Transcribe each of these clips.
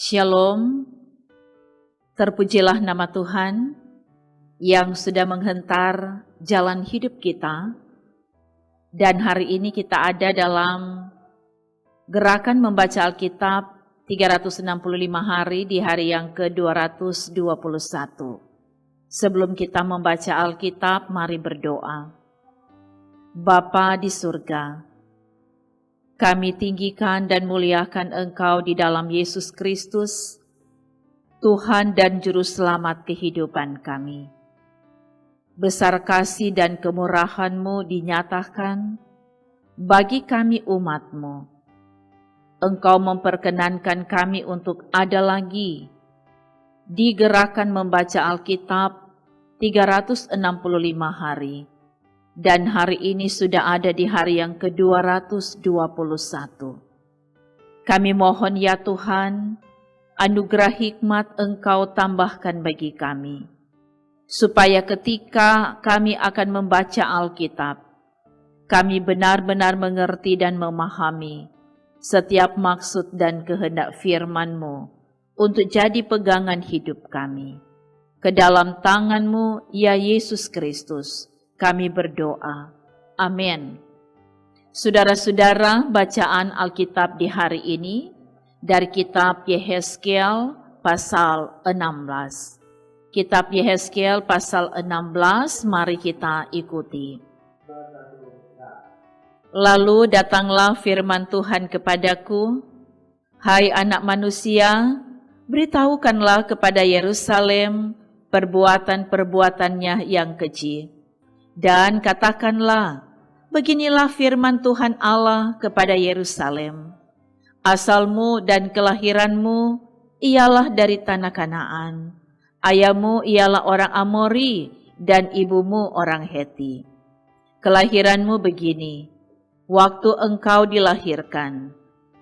Shalom, terpujilah nama Tuhan yang sudah menghentar jalan hidup kita. Dan hari ini kita ada dalam gerakan membaca Alkitab 365 hari di hari yang ke-221. Sebelum kita membaca Alkitab, mari berdoa. Bapa di surga, kami tinggikan dan muliakan Engkau di dalam Yesus Kristus, Tuhan dan Juru Selamat kehidupan kami. Besar kasih dan kemurahan-Mu dinyatakan bagi kami umat-Mu. Engkau memperkenankan kami untuk ada lagi di gerakan membaca Alkitab 365 hari. Dan hari ini sudah ada di hari yang ke-221. Kami mohon ya Tuhan, anugerah hikmat Engkau tambahkan bagi kami, supaya ketika kami akan membaca Alkitab, kami benar-benar mengerti dan memahami setiap maksud dan kehendak firman-Mu untuk jadi pegangan hidup kami. Ke dalam tangan-Mu, ya Yesus Kristus, kami berdoa. Amin. Saudara-saudara, bacaan Alkitab di hari ini dari kitab Yehezkiel pasal 16. Kitab Yehezkiel pasal 16, mari kita ikuti. Lalu datanglah firman Tuhan kepadaku, hai anak manusia, beritahukanlah kepada Yerusalem perbuatan-perbuatannya yang keji. Dan katakanlah, beginilah firman Tuhan Allah kepada Yerusalem. Asalmu dan kelahiranmu ialah dari tanah Kanaan. Ayahmu ialah orang Amori dan ibumu orang Heti. Kelahiranmu begini, waktu engkau dilahirkan,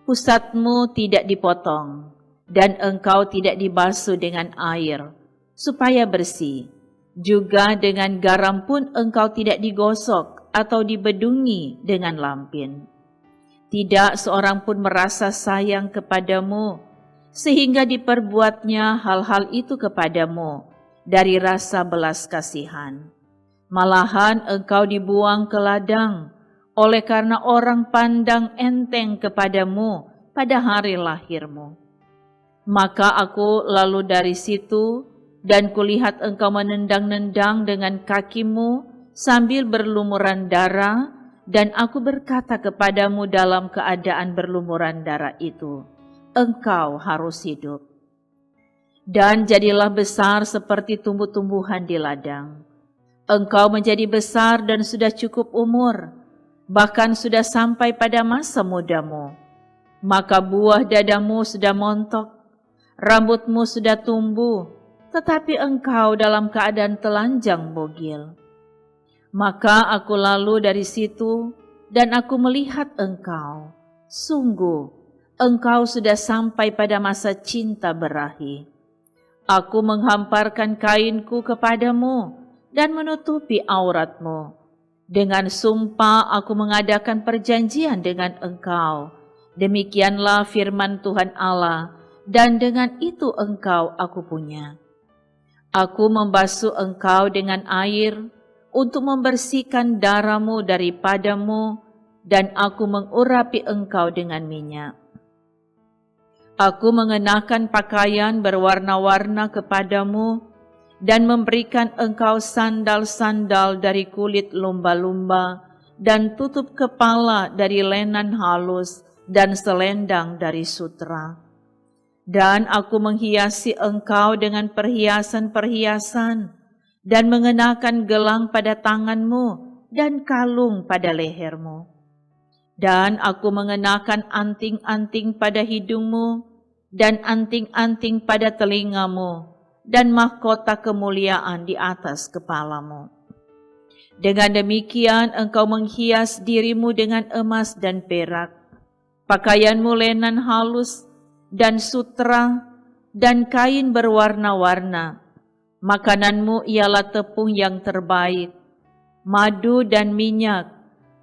pusatmu tidak dipotong, dan engkau tidak dibasuh dengan air, supaya bersih. Juga dengan garam pun engkau tidak digosok atau dibedungi dengan lampin. Tidak seorang pun merasa sayang kepadamu, sehingga diperbuatnya hal-hal itu kepadamu dari rasa belas kasihan. Malahan engkau dibuang ke ladang, oleh karena orang pandang enteng kepadamu pada hari lahirmu. Maka aku lalu dari situ, dan kulihat engkau menendang-nendang dengan kakimu sambil berlumuran darah, dan aku berkata kepadamu dalam keadaan berlumuran darah itu, engkau harus hidup. Dan jadilah besar seperti tumbuh-tumbuhan di ladang. Engkau menjadi besar dan sudah cukup umur, bahkan sudah sampai pada masa mudamu. Maka buah dadamu sudah montok, rambutmu sudah tumbuh, tetapi engkau dalam keadaan telanjang bogil. Maka aku lalu dari situ, dan aku melihat engkau. Sungguh, engkau sudah sampai pada masa cinta berahi. Aku menghamparkan kainku kepadamu, dan menutupi auratmu. Dengan sumpah aku mengadakan perjanjian dengan engkau. Demikianlah firman Tuhan Allah, dan dengan itu engkau aku punya. Aku membasuh engkau dengan air untuk membersihkan darahmu daripadamu, dan aku mengurapi engkau dengan minyak. Aku mengenakan pakaian berwarna-warna kepadamu, dan memberikan engkau sandal-sandal dari kulit lumba-lumba, dan tutup kepala dari lenan halus, dan selendang dari sutra. Dan aku menghiasi engkau dengan perhiasan-perhiasan, dan mengenakan gelang pada tanganmu, dan kalung pada lehermu. Dan aku mengenakan anting-anting pada hidungmu, dan anting-anting pada telingamu, dan mahkota kemuliaan di atas kepalamu. Dengan demikian engkau menghias dirimu dengan emas dan perak, pakaianmu lenan halus, dan sutra, dan kain berwarna-warna. Makananmu ialah tepung yang terbaik, madu dan minyak,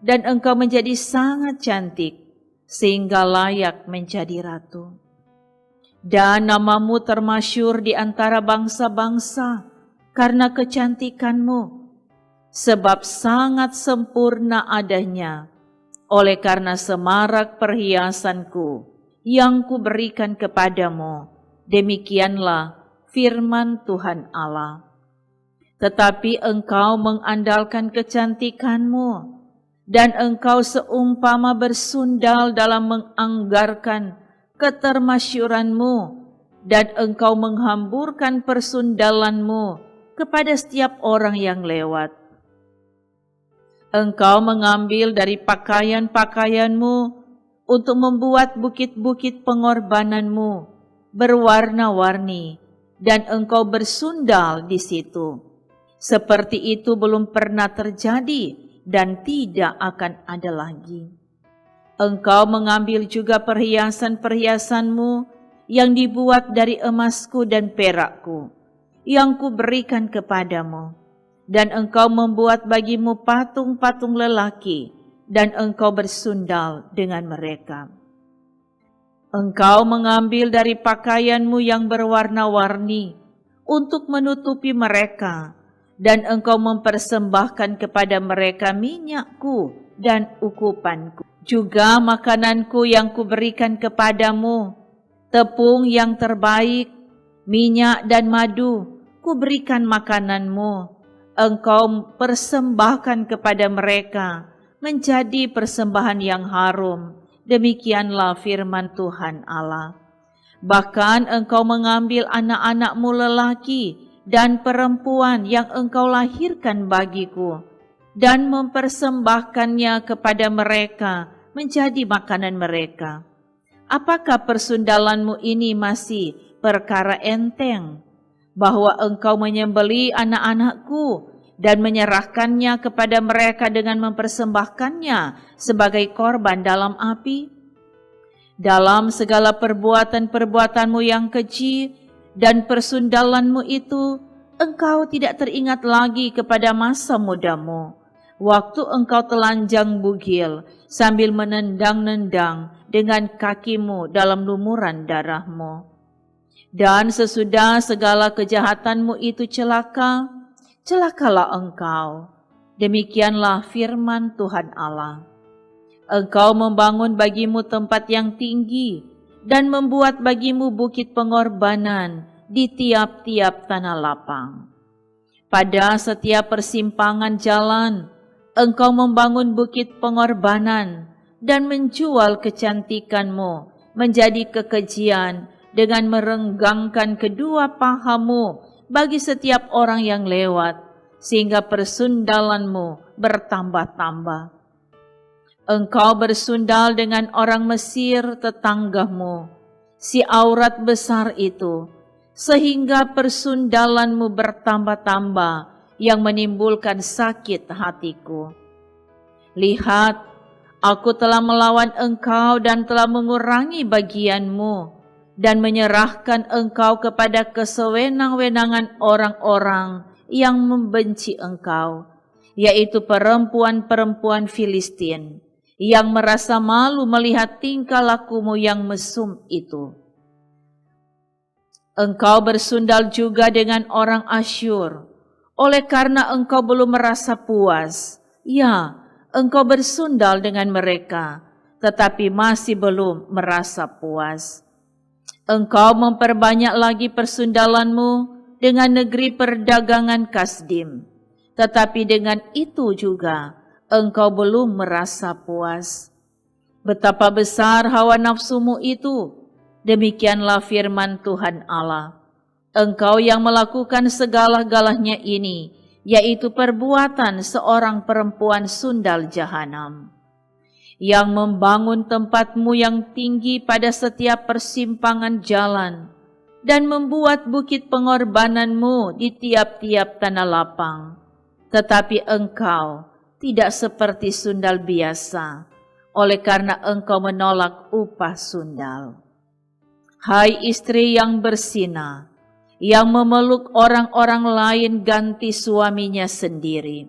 dan engkau menjadi sangat cantik, sehingga layak menjadi ratu. Dan namamu termasyur di antara bangsa-bangsa karena kecantikanmu, sebab sangat sempurna adanya, oleh karena semarak perhiasanku yang kuberikan kepadamu. Demikianlah firman Tuhan Allah. Tetapi engkau mengandalkan kecantikanmu, dan engkau seumpama bersundal dalam menganggarkan ketermasyuranmu, dan engkau menghamburkan persundalanmu kepada setiap orang yang lewat. Engkau mengambil dari pakaian-pakaianmu untuk membuat bukit-bukit pengorbananmu berwarna-warni, dan engkau bersundal di situ. Seperti itu belum pernah terjadi dan tidak akan ada lagi. Engkau mengambil juga perhiasan-perhiasanmu yang dibuat dari emasku dan perakku, yang kuberikan kepadamu, dan engkau membuat bagimu patung-patung lelaki, dan engkau bersundal dengan mereka. Engkau mengambil dari pakaianmu yang berwarna-warni untuk menutupi mereka, dan engkau mempersembahkan kepada mereka minyakku dan ukupanku. Juga makananku yang kuberikan kepadamu, tepung yang terbaik, minyak dan madu, kuberikan makananmu. Engkau persembahkan kepada mereka menjadi persembahan yang harum. Demikianlah firman Tuhan Allah. Bahkan engkau mengambil anak-anakmu lelaki dan perempuan yang engkau lahirkan bagiku, dan mempersembahkannya kepada mereka menjadi makanan mereka. Apakah persundalanmu ini masih perkara enteng, bahwa engkau menyembeli anak-anakku dan menyerahkannya kepada mereka dengan mempersembahkannya sebagai korban dalam api? Dalam segala perbuatan-perbuatanmu yang keji dan persundalanmu itu, engkau tidak teringat lagi kepada masa mudamu, waktu engkau telanjang bugil sambil menendang-nendang dengan kakimu dalam lumuran darahmu. Dan sesudah segala kejahatanmu itu celaka, celakalah engkau. Demikianlah firman Tuhan Allah. Engkau membangun bagimu tempat yang tinggi dan membuat bagimu bukit pengorbanan di tiap-tiap tanah lapang. Pada setiap persimpangan jalan, engkau membangun bukit pengorbanan dan menjual kecantikanmu menjadi kekejian dengan merenggangkan kedua pahamu bagi setiap orang yang lewat, sehingga persundalanmu bertambah-tambah. Engkau bersundal dengan orang Mesir tetanggamu, si aurat besar itu, sehingga persundalanmu bertambah-tambah yang menimbulkan sakit hatiku. Lihat, aku telah melawan engkau dan telah mengurangi bagianmu, dan menyerahkan engkau kepada kesewenang-wenangan orang-orang yang membenci engkau, yaitu perempuan-perempuan Filistin, yang merasa malu melihat tingkah lakumu yang mesum itu. Engkau bersundal juga dengan orang Asyur, oleh karena engkau belum merasa puas. Ya, engkau bersundal dengan mereka, tetapi masih belum merasa puas. Engkau memperbanyak lagi persundalanmu dengan negeri perdagangan Kasdim, tetapi dengan itu juga engkau belum merasa puas. Betapa besar hawa nafsumu itu, demikianlah firman Tuhan Allah. Engkau yang melakukan segala-galanya ini, yaitu perbuatan seorang perempuan sundal jahanam, yang membangun tempatmu yang tinggi pada setiap persimpangan jalan, dan membuat bukit pengorbananmu di tiap-tiap tanah lapang. Tetapi engkau tidak seperti sundal biasa, oleh karena engkau menolak upah sundal. Hai istri yang bersina, yang memeluk orang-orang lain ganti suaminya sendiri.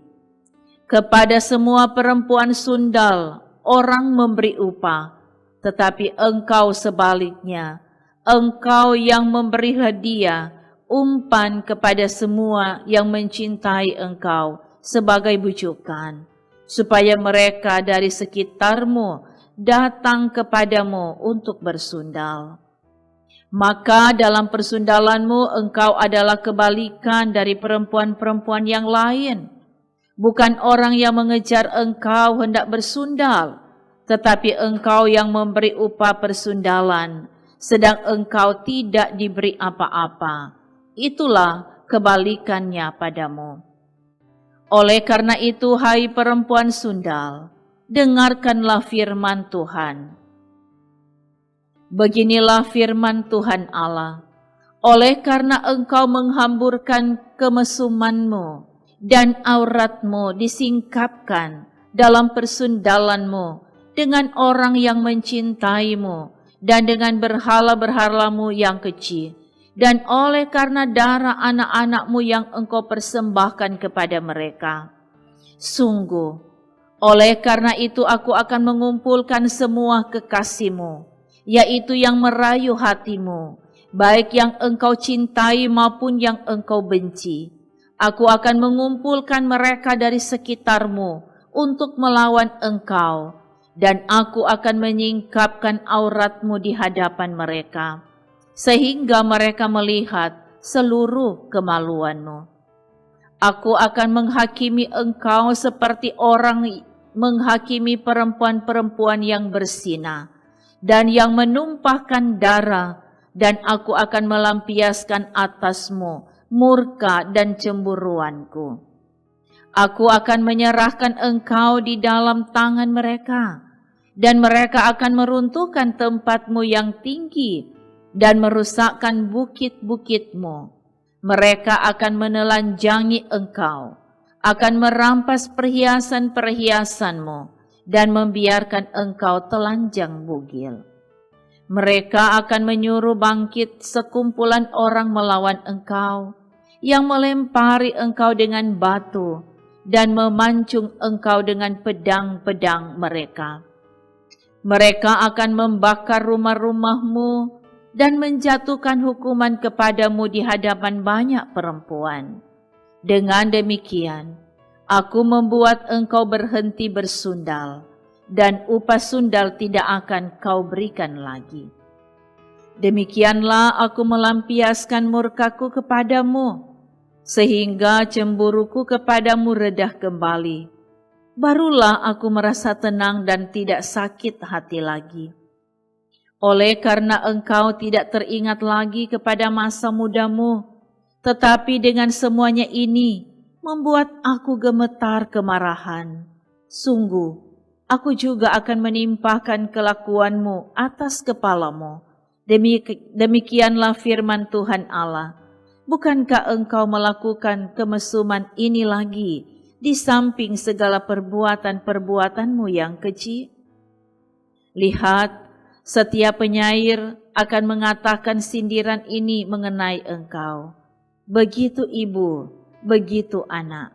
Kepada semua perempuan sundal, orang memberi upah, tetapi engkau sebaliknya, Engkau yang memberi hadiah, umpan kepada semua yang mencintai Engkau sebagai bujukan, supaya mereka dari sekitarmu datang kepadamu untuk bersundal. Maka dalam persundalanmu engkau adalah kebalikan dari perempuan-perempuan yang lain. Bukan orang yang mengejar engkau hendak bersundal, tetapi engkau yang memberi upah persundalan, sedang engkau tidak diberi apa-apa. Itulah kebalikannya padamu. Oleh karena itu, hai perempuan sundal, dengarkanlah firman Tuhan. Beginilah firman Tuhan Allah, oleh karena engkau menghamburkan kemesumanmu dan auratmu disingkapkan dalam persundalanmu dengan orang yang mencintaimu dan dengan berhala-berhalamu yang kecil, dan oleh karena darah anak-anakmu yang engkau persembahkan kepada mereka. Sungguh, oleh karena itu aku akan mengumpulkan semua kekasihmu, yaitu yang merayu hatimu, baik yang engkau cintai maupun yang engkau benci. Aku akan mengumpulkan mereka dari sekitarmu untuk melawan engkau, dan aku akan menyingkapkan auratmu di hadapan mereka, sehingga mereka melihat seluruh kemaluanmu. Aku akan menghakimi engkau seperti orang menghakimi perempuan-perempuan yang berzina dan yang menumpahkan darah, dan aku akan melampiaskan atasmu murka dan cemburuanku. Aku akan menyerahkan engkau di dalam tangan mereka, dan mereka akan meruntuhkan tempatmu yang tinggi dan merusakkan bukit-bukitmu. Mereka akan menelanjangi engkau, akan merampas perhiasan-perhiasanmu, dan membiarkan engkau telanjang bugil. Mereka akan menyuruh bangkit sekumpulan orang melawan engkau, yang melempari engkau dengan batu dan memancung engkau dengan pedang-pedang mereka. Mereka akan membakar rumah-rumahmu dan menjatuhkan hukuman kepadamu di hadapan banyak perempuan. Dengan demikian, aku membuat engkau berhenti bersundal, dan upah sundal tidak akan kau berikan lagi. Demikianlah aku melampiaskan murkaku kepadamu, sehingga cemburuku kepadamu redah kembali. Barulah aku merasa tenang dan tidak sakit hati lagi. Oleh karena engkau tidak teringat lagi kepada masa mudamu, tetapi dengan semuanya ini membuat aku gemetar kemarahan. Sungguh, aku juga akan menimpahkan kelakuanmu atas kepalamu. Demikianlah firman Tuhan Allah. Bukankah engkau melakukan kemesuman ini lagi di samping segala perbuatan-perbuatanmu yang keji? Lihat, setiap penyair akan mengatakan sindiran ini mengenai engkau. Begitu ibu, begitu anak.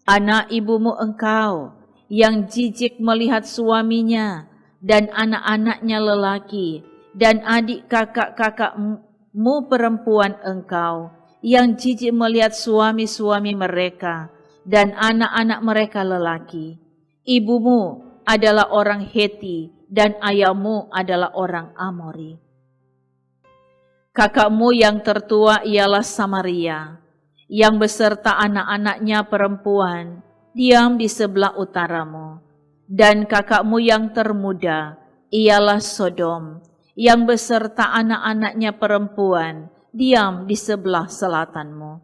Anak ibumu engkau, yang jijik melihat suaminya dan anak-anaknya lelaki, dan adik kakak-kakakmu perempuan engkau, yang jijik melihat suami-suami mereka dan anak-anak mereka lelaki. Ibumu adalah orang Heti dan ayahmu adalah orang Amori. Kakakmu yang tertua ialah Samaria, yang beserta anak-anaknya perempuan diam di sebelah utaramu. Dan kakakmu yang termuda ialah Sodom, yang beserta anak-anaknya perempuan diam di sebelah selatanmu.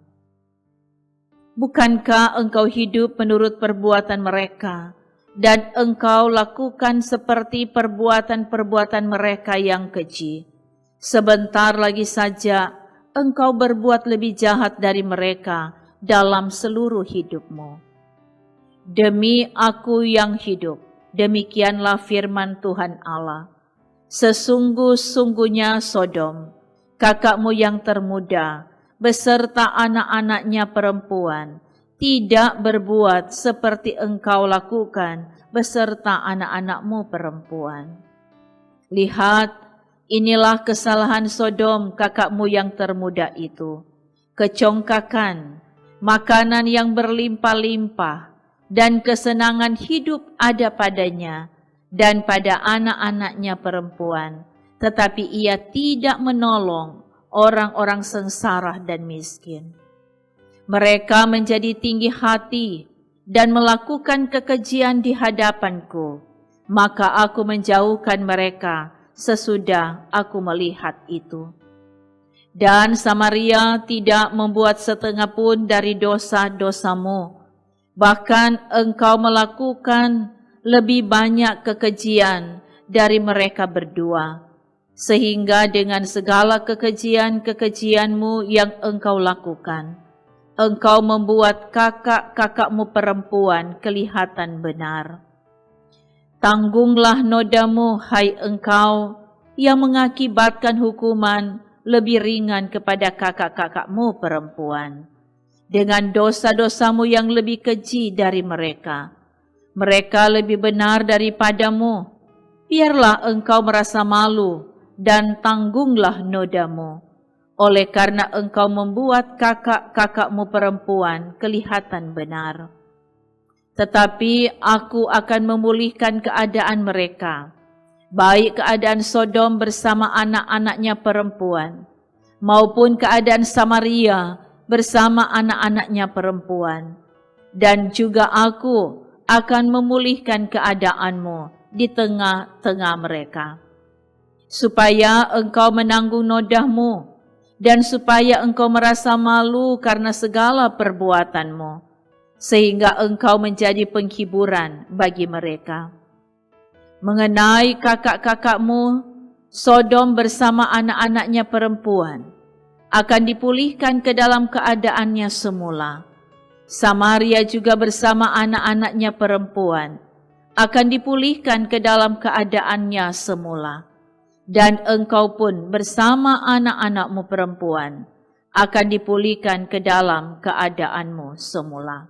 Bukankah engkau hidup menurut perbuatan mereka, dan engkau lakukan seperti perbuatan-perbuatan mereka yang keji? Sebentar lagi saja engkau berbuat lebih jahat dari mereka dalam seluruh hidupmu. Demi aku yang hidup, demikianlah firman Tuhan Allah, sesungguh-sungguhnya Sodom, kakakmu yang termuda, beserta anak-anaknya perempuan, tidak berbuat seperti engkau lakukan beserta anak-anakmu perempuan. Lihat, Inilah kesalahan Sodom kakakmu yang termuda itu. Kecongkakan, makanan yang berlimpah-limpah, dan kesenangan hidup ada padanya dan pada anak-anaknya perempuan. Tetapi ia tidak menolong orang-orang sengsara dan miskin. Mereka menjadi tinggi hati dan melakukan kekejian di hadapanku. Maka aku menjauhkan mereka sesudah aku melihat itu. Dan Samaria tidak membuat setengah pun dari dosa-dosamu. Bahkan engkau melakukan lebih banyak kekejian dari mereka berdua. Sehingga dengan segala kekejian-kekejianmu yang engkau lakukan, engkau membuat kakak-kakakmu perempuan kelihatan benar. Tanggunglah nodamu, hai engkau, yang mengakibatkan hukuman lebih ringan kepada kakak-kakakmu perempuan. Dengan dosa-dosamu yang lebih keji dari mereka. Mereka lebih benar daripadamu. Biarlah engkau merasa malu dan tanggunglah nodamu. Oleh karena engkau membuat kakak-kakakmu perempuan kelihatan benar. Tetapi aku akan memulihkan keadaan mereka, baik keadaan Sodom bersama anak-anaknya perempuan, maupun keadaan Samaria bersama anak-anaknya perempuan. Dan juga aku akan memulihkan keadaanmu di tengah-tengah mereka, supaya engkau menanggung nodahmu, dan supaya engkau merasa malu karena segala perbuatanmu, sehingga engkau menjadi penghiburan bagi mereka. Mengenai kakak-kakakmu, Sodom bersama anak-anaknya perempuan akan dipulihkan ke dalam keadaannya semula. Samaria juga bersama anak-anaknya perempuan akan dipulihkan ke dalam keadaannya semula. Dan engkau pun bersama anak-anakmu perempuan akan dipulihkan ke dalam keadaanmu semula.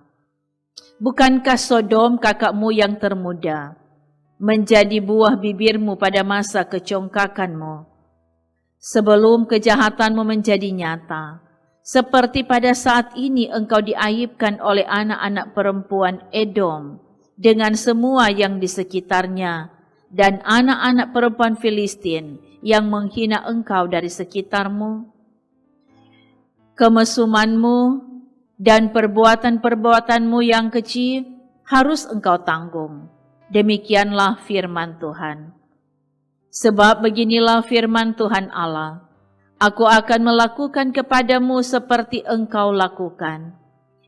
Bukankah Sodom kakakmu yang termuda menjadi buah bibirmu pada masa kecongkakanmu, sebelum kejahatanmu menjadi nyata, seperti pada saat ini engkau diaibkan oleh anak-anak perempuan Edom dengan semua yang di sekitarnya, dan anak-anak perempuan Filistin yang menghina engkau dari sekitarmu? Kemesumanmu dan perbuatan-perbuatanmu yang keji harus engkau tanggung. Demikianlah firman Tuhan. Sebab beginilah firman Tuhan Allah, aku akan melakukan kepadamu seperti engkau lakukan,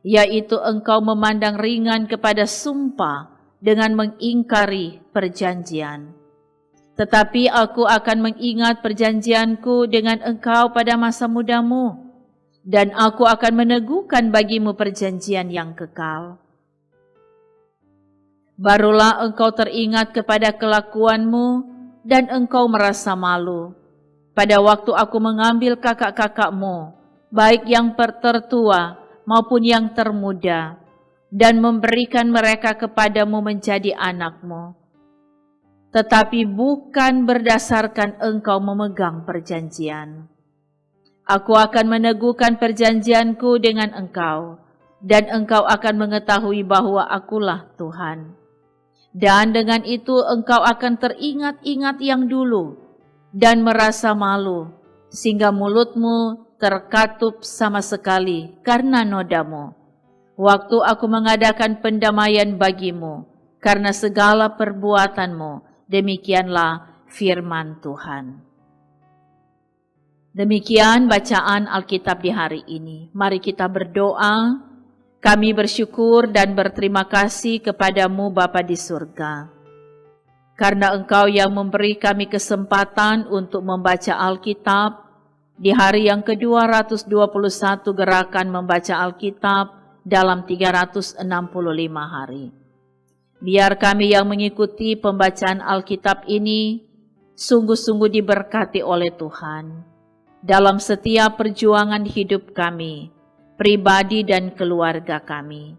yaitu engkau memandang ringan kepada sumpah dengan mengingkari perjanjian. Tetapi aku akan mengingat perjanjianku dengan engkau pada masa mudamu, dan aku akan meneguhkan bagimu perjanjian yang kekal. Barulah engkau teringat kepada kelakuanmu, dan engkau merasa malu pada waktu aku mengambil kakak-kakakmu, baik yang tertua maupun yang termuda, dan memberikan mereka kepadamu menjadi anakmu. Tetapi bukan berdasarkan engkau memegang perjanjian. Aku akan meneguhkan perjanjianku dengan engkau, dan engkau akan mengetahui bahwa akulah Tuhan. Dan dengan itu engkau akan teringat-ingat yang dulu, dan merasa malu, sehingga mulutmu terkatup sama sekali karena nodamu. Waktu aku mengadakan pendamaian bagimu, karena segala perbuatanmu, demikianlah firman Tuhan. Demikian bacaan Alkitab di hari ini. Mari kita berdoa. Kami bersyukur dan berterima kasih kepadamu Bapa di surga, karena Engkau yang memberi kami kesempatan untuk membaca Alkitab di hari yang ke-221 gerakan membaca Alkitab dalam 365 hari. Biar kami yang mengikuti pembacaan Alkitab ini sungguh-sungguh diberkati oleh Tuhan dalam setiap perjuangan hidup kami, pribadi dan keluarga kami.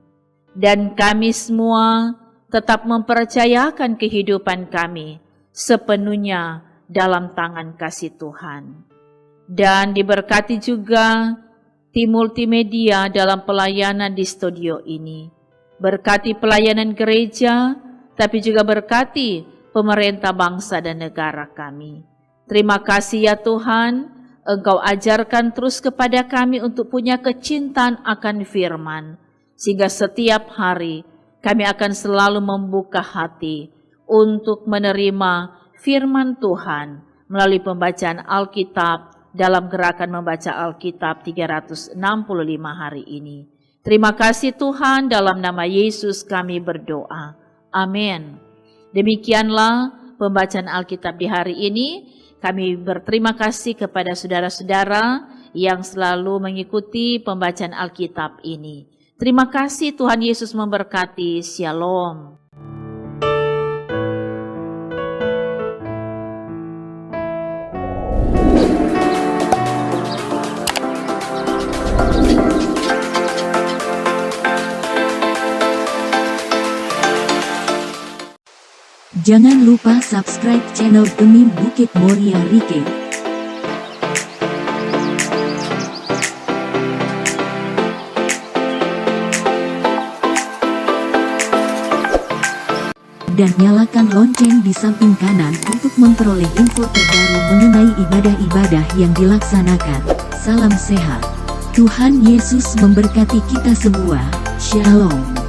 Dan kami semua tetap mempercayakan kehidupan kami sepenuhnya dalam tangan kasih Tuhan. Dan diberkati juga tim multimedia dalam pelayanan di studio ini. Berkati pelayanan gereja, tapi juga berkati pemerintah bangsa dan negara kami. Terima kasih ya Tuhan, Engkau ajarkan terus kepada kami untuk punya kecintaan akan firman, sehingga setiap hari kami akan selalu membuka hati untuk menerima firman Tuhan melalui pembacaan Alkitab dalam gerakan membaca Alkitab 365 hari ini. Terima kasih Tuhan, dalam nama Yesus kami berdoa. Amin. Demikianlah pembacaan Alkitab di hari ini. Kami berterima kasih kepada saudara-saudara yang selalu mengikuti pembacaan Alkitab ini. Terima kasih, Tuhan Yesus memberkati. Shalom. Jangan lupa subscribe channel Demi Bukit Moria Rike. Dan nyalakan lonceng di samping kanan untuk memperoleh info terbaru mengenai ibadah-ibadah yang dilaksanakan. Salam sehat. Tuhan Yesus memberkati kita semua. Shalom.